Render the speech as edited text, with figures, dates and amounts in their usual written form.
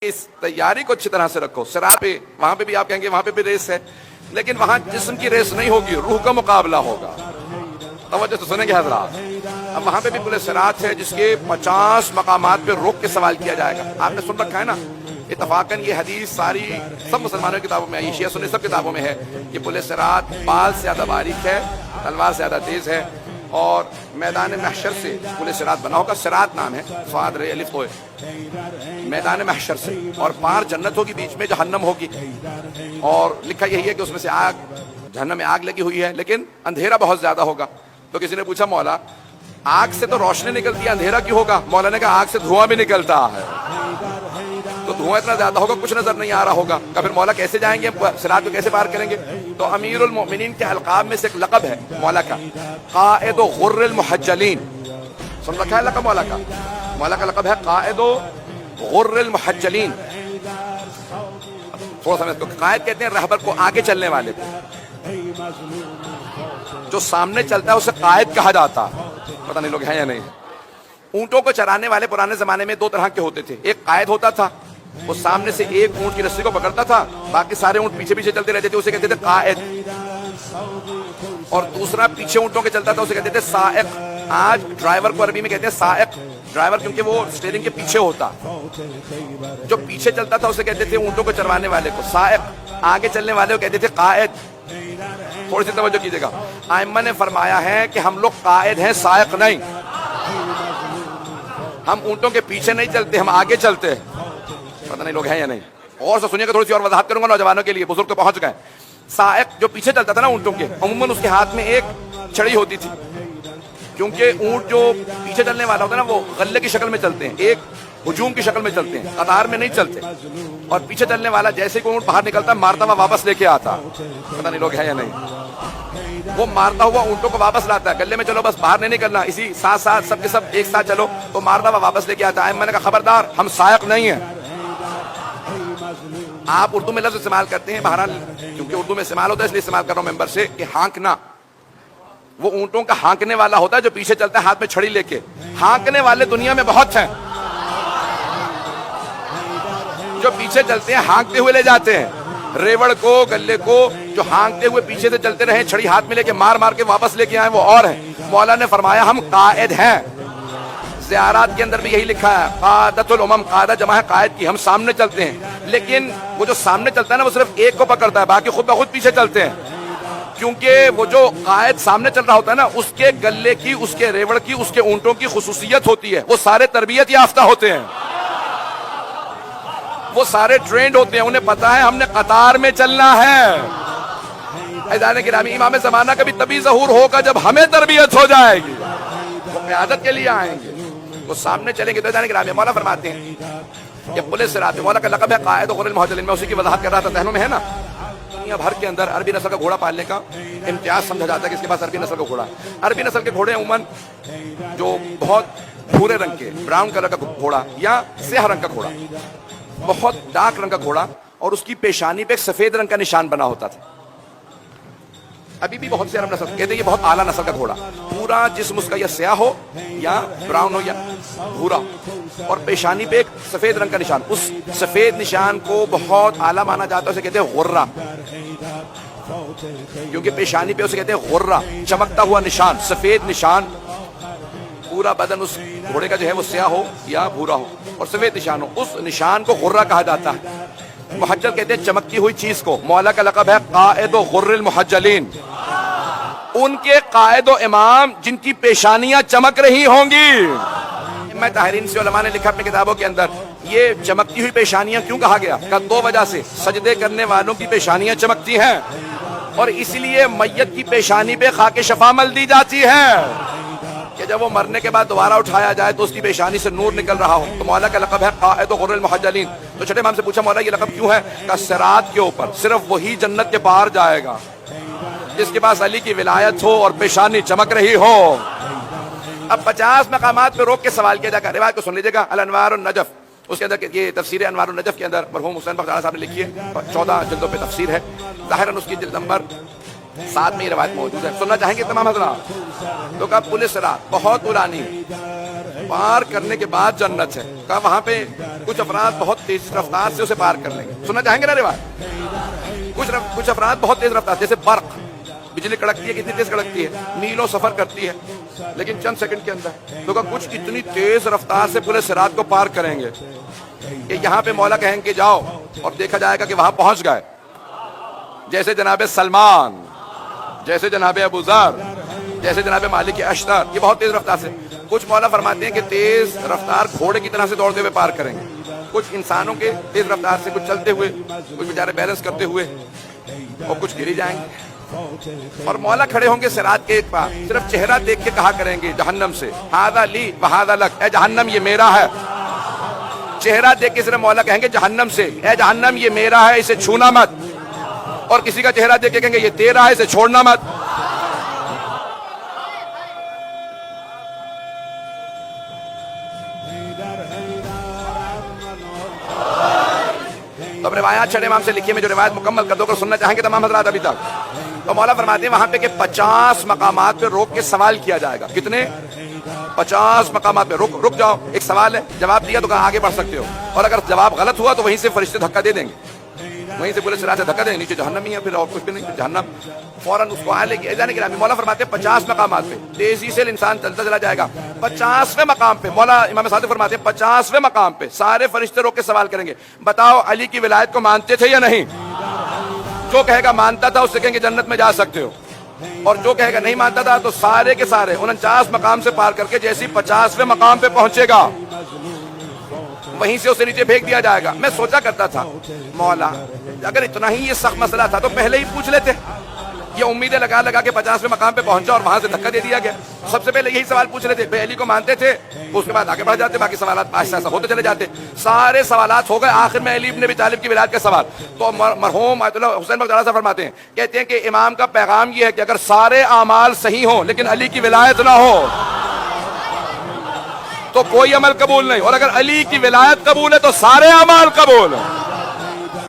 اس تیاری کو اچھی طرح سے رکھو. صراط پہ وہاں پہ بھی آپ کہیں گے وہاں پہ بھی ریس ہے، لیکن وہاں جسم کی ریس نہیں ہوگی، روح کا مقابلہ ہوگا. توجہ تو سنیں گے حضرات. اب وہاں پہ بھی پورے صراط ہے جس کے 50 مقامات پہ روک کے سوال کیا جائے گا. آپ نے سن رکھا ہے نا اتفاقاً یہ حدیث ساری سب مسلمانوں کی کتابوں میں ہے، شیعہ سنی سب کتابوں میں ہے کہ پورے صراط بال سے زیادہ باریک ہے، تلوار سے زیادہ تیز ہے، اور میدان محشر سے پورے صراط بنا ہوگا. صراط نام ہے، صاد ر الف تو میدان محشر سے، اور پار جنت ہوگی، بیچ میں جہنم ہوگی، اور لکھا یہی ہے کہ اس میں سے آگ، جہنم میں آگ لگی ہوئی ہے، لیکن اندھیرا بہت زیادہ ہوگا. تو کسی نے پوچھا مولا آگ سے تو روشنی نکلتی ہے، اندھیرا کیوں ہوگا؟ مولا نے کہا آگ سے دھواں بھی نکلتا ہے، تو دھواں اتنا زیادہ ہوگا کچھ نظر نہیں آ رہا ہوگا. کہ پھر مولا کیسے جائیں گے، صراط کو کیسے پار کریں گے؟ تو امیر المؤمنین کے القاب میں سے ایک لقب ہے مولا کا، قائد غر المحجلین. سن رکھا ہے لقب مولا کا؟ مولا کا لقب ہے قائد غر المحجلین. تھوڑا سا اس کو قائد کہتے ہیں رہبر کو، آگے چلنے والے کو. جو سامنے چلتا ہے اسے قائد کہا جاتا ہے. پتہ نہیں لوگ ہیں یا نہیں. اونٹوں کو چرانے والے پرانے زمانے میں دو طرح کے ہوتے تھے. ایک قائد ہوتا تھا، وہ سامنے سے ایک اونٹ کی رسی کو پکڑتا تھا، باقی سارے اونٹ پیچھے پیچھے چلتے رہتے تھے، اسے کہتے تھے قائد. اور دوسرا پیچھے اونٹوں کے چلتا تھا، اسے کہتے تھے سائق. آج ڈرائیور کو عربی میں کہتے ہیں سائق، ڈرائیور کیونکہ وہ اسٹیئرنگ کے پیچھے ہوتا. جو پیچھے چلتا تھا اسے کہتے تھے اونٹوں کو چروانے والے کو سائق، آگے چلنے والے کو کہتے تھے قائد. تھوڑی سی توجہ کیجیے گا. ائمہ نے فرمایا ہے کہ ہم لوگ قائد ہیں، سائق نہیں. ہم اونٹوں کے پیچھے نہیں چلتے، ہم آگے چلتے ہیں. پتہ نہیں لوگ ہیں یا نہیں. اور سے سنیے گا، تھوڑی سی اور وضاحت کروں گا نوجوانوں کے لیے، بزرگ تو پہنچ گئے. سائق جو پیچھے چلتا تھا نا اونٹوں کے، عموماً اس کے ہاتھ میں ایک چھڑی ہوتی تھی، کیونکہ اونٹ جو پیچھے چلنے والا ہوتا ہے نا وہ غلے کی شکل میں چلتے ہیں، ایک ہجوم کی شکل میں چلتے ہیں، قطار میں نہیں چلتے. اور پیچھے چلنے والا جیسے کہ اونٹ باہر نکلتا ہے مارتا ہوا واپس لے کے آتا. پتہ نہیں لوگ ہیں یا نہیں. وہ مارتا ہوا اونٹوں کو واپس لاتا ہے، گلے میں چلو بس باہر نہیں نکلنا، اسی ساتھ ساتھ سب کے سب ایک ساتھ چلو، تو مارتا ہوا واپس لے کے آتا ہے. میں نے کہا خبردار، ہم سائق نہیں ہیں. آپ اردو میں لفظ استعمال کرتے ہیں، بہرحال کیونکہ اردو میں استعمال ہوتا ہے اس لیے استعمال کر رہا ہوں ممبر سے، کہ ہانکنا. وہ اونٹوں کا ہانکنے والا ہوتا ہے جو پیچھے چلتا ہے ہاتھ میں چھڑی لے کے. ہانکنے والے دنیا میں بہت ہیں، جو پیچھے چلتے ہیں ہانکتے ہوئے لے جاتے ہیں. ریوڑ کو، گلے کو جو ہانکتے ہوئے پیچھے سے چلتے رہے، چھڑی ہاتھ میں لے کے مار مار کے واپس لے کے آئے، وہ اور ہیں. مولا نے فرمایا ہم قائد ہیں. زیارات کے اندر بھی یہی لکھا ہے، قادۃ الامم، قادہ جمع ہے قائد کی. ہم سامنے چلتے ہیں، لیکن وہ جو سامنے چلتا ہے نا وہ صرف ایک کو پکڑتا ہے، باقی خود بخود پیچھے چلتے ہیں. کیونکہ وہ جو قائد سامنے چل رہا ہوتا ہے نا، اس کے گلے کی، اس کے ریوڑ کی، اس کے اونٹوں کی خصوصیت ہوتی ہے، وہ سارے تربیت یافتہ ہوتے ہیں، وہ سارے ٹرینڈ ہوتے ہیں، انہیں پتا ہے ہم نے قطار میں چلنا ہے. عزیزان گرامی، امام زمانہ کا بھی تبھی ظہور ہوگا جب ہمیں تربیت ہو جائے گی. وہ قیادت کے لیے آئیں گے، وہ سامنے چلیں گے. تو عزیزان گرامی، مولا فرماتے ہیں کہ پولیس صراط، مولا کا لقب ہے قائد غر المحجلین. میں اسی کی وضاحت کر رہا تھا، ذہنوں میں ہے نا. دنیا بھر کے اندر عربی نسل کا گھوڑا پالنے کا امتیاز سمجھا جاتا ہے کہ اس کے پاس عربی نسل کا گھوڑا. عربی نسل کے گھوڑے عموماً جو بہت بھورے رنگ کے، براؤن کلر کا گھوڑا یا سیاہ رنگ کا گھوڑا، بہت ڈارک رنگ کا گھوڑا، اور اس کی پیشانی پہ ایک سفید رنگ کا نشان بنا ہوتا تھا. ابھی بھی بہت سے عرب نسل کہتے ہیں یہ بہت اعلیٰ نسل کا گھوڑا. پورا جسم اس کا یا سیاہ ہو یا براؤن ہو یا بھورا، اور پیشانی پہ ایک سفید رنگ کا نشان. اس سفید نشان کو بہت اعلیٰ مانا جاتا ہے، اسے کہتے ہیں غرہ، کیونکہ پیشانی پہ اسے کہتے ہیں غرہ، چمکتا ہوا نشان، سفید نشان. پورا بدن اس گھوڑے کا جو ہے وہ سیاہ ہو یا بھورا ہو اور سفید نشان ہو، اس نشان کو غرہ کہا جاتا ہے. محجل کہتے ہیں چمکتی ہوئی چیز کو. مولا کا لقب ہے قائد غر المحجلین. ان کے قائد و امام جن کی پیشانیاں چمک رہی ہوں گی. میں طاہرین سے علماء نے لکھا اپنی کتابوں کے اندر، یہ چمکتی ہوئی پیشانیاں کیوں کہا گیا؟ کہ دو وجہ سے. سجدے کرنے والوں کی پیشانیاں چمکتی ہیں، اور اس لیے میت کی پیشانی پہ خاک شفا مل دی جاتی ہے کہ جب وہ مرنے کے بعد دوبارہ اٹھایا جائے تو اس کی پیشانی سے نور نکل رہا ہو. تو مولا کا لقب ہے قائد غر المحجلین. تو چھٹے امام سے پوچھا مولا یہ لقب کیوں ہے؟ کہ صراط کے اوپر صرف وہی جنت کے پار جائے گا جس کے پاس علی کی ولایت ہو اور پیشانی چمک رہی ہو. اب 50 مقامات پہ روک کے سوال کیا جائے گا. روایت کو سن لیجیے گا، الانوار النجف، اس کے اندر یہ تفسیر انوار النجف کے اندر مرحوم حسین بخش صاحب نے لکھی ہے، 14 جلدوں پہ تفسیر ہے. ظاہراً اس کی جلد نمبر 7 میں یہ روایت موجود ہے. سننا چاہیں گے تمام حضرات؟ تو کہا پولیس صراط بہت پرانی، پار کرنے کے بعد جنت ہے. کہا وہاں پہ کچھ افراد بہت تیز رفتار سے اسے پار کر لیں گے. سننا چاہیں گے نا روایت؟ کچھ افراد بہت تیز رفتار، جیسے برق، بجلی کڑکتی ہے، کتنی تیز کڑکتی ہے، میلوں سفر کرتی ہے لیکن چند سیکنڈ کے اندر. تو کچھ اتنی تیز رفتار سے پورے صراط کو پار کریں گے کہ یہاں پہ مولا کہیں گے جاؤ، اور دیکھا جائے گا کہ وہاں پہنچ گئے. جیسے جناب سلمان، جیسے جناب ابو ذر، جیسے جناب مالک اشتر، یہ بہت تیز رفتار سے. کچھ مولا فرماتے ہیں کہ تیز رفتار گھوڑے کی طرح سے دوڑتے ہوئے پار کریں گے. کچھ انسانوں کے تیز رفتار سے، کچھ چلتے ہوئے، کچھ بیچارے بیلنس کرتے ہوئے، اور کچھ گری جائیں گے. اور مولا کھڑے ہوں گے صراط کے ایک پار، صرف چہرہ دیکھ کے کہا کریں گے جہنم سے، ھذا لی وھذا لک، اے جہنم یہ میرا ہے. چہرہ دیکھ کے صرف مولا کہیں گے جہنم سے، اے جہنم یہ میرا ہے، اسے چھونا مت. اور کسی کا چہرہ دیکھ کے کہیں گے یہ تیرا ہے، اسے چھوڑنا مت. تو اب روایات چھٹے امام سے لکھی، میں جو روایت مکمل کر دو کر سننا چاہیں گے تمام حضرات ابھی تک. تو مولا فرماتے ہیں وہاں پہ کہ 50 مقامات پہ روک کے سوال کیا جائے گا. کتنے؟ 50 مقامات پہ رک جاؤ، ایک سوال ہے، جواب دیا تو کہاں آگے بڑھ سکتے ہو، اور اگر جواب غلط ہوا تو وہیں سے فرشتے دھکا دے دیں گے، وہیں سے پورے صراط سے دھکا دیں گے، نیچے جہنم ہی ہے، پھر اور کچھ بھی نہیں، جہنم فوراً اس کو آ لے گی. جانے کے مولا فرماتے ہیں 50 مقامات پہ تیزی سے انسان چلتا چلا جائے گا. 50ویں مقام پہ مولا امام صادق فرماتے ہیں 50ویں مقام پہ سارے فرشتے روک کے سوال کریں گے، بتاؤ علی کی ولایت کو مانتے تھے یا نہیں؟ جو کہے گا مانتا تھا اس سے کہیں گے جنت میں جا سکتے ہو، اور جو کہے گا نہیں مانتا تھا تو سارے کے سارے 49 مقام سے پار کر کے جیسی 50ویں مقام پہ پہنچے گا وہیں سے اسے نیچے پھینک دیا جائے گا. میں سوچا کرتا تھا مولا اگر اتنا ہی یہ سخت مسئلہ تھا تو پہلے ہی پوچھ لیتے. یہ امیدیں لگا لگا کے 50ویں مقام پہ پہنچا اور وہاں سے دھکا دے دیا گیا. سب سے پہلے یہی سوال پوچھ لیتے، بھائی علی کو مانتے تھے، اس کے بعد آگے بڑھ جاتے، باقی سوالات آہستہ آہستہ ہوتے چلے جاتے. سارے سوالات ہو گئے، آخر میں علی ابن ابی طالب کی ولایت کا سوال. تو مرحوم آیت اللہ حسین بغدادی صاحب فرماتے ہیں، کہتے ہیں کہ امام کا پیغام یہ ہے کہ اگر سارے اعمال صحیح ہوں لیکن علی کی ولایت نہ ہو تو کوئی عمل قبول نہیں، اور اگر علی کی ولایت قبول ہے تو سارے اعمال قبول ہیں.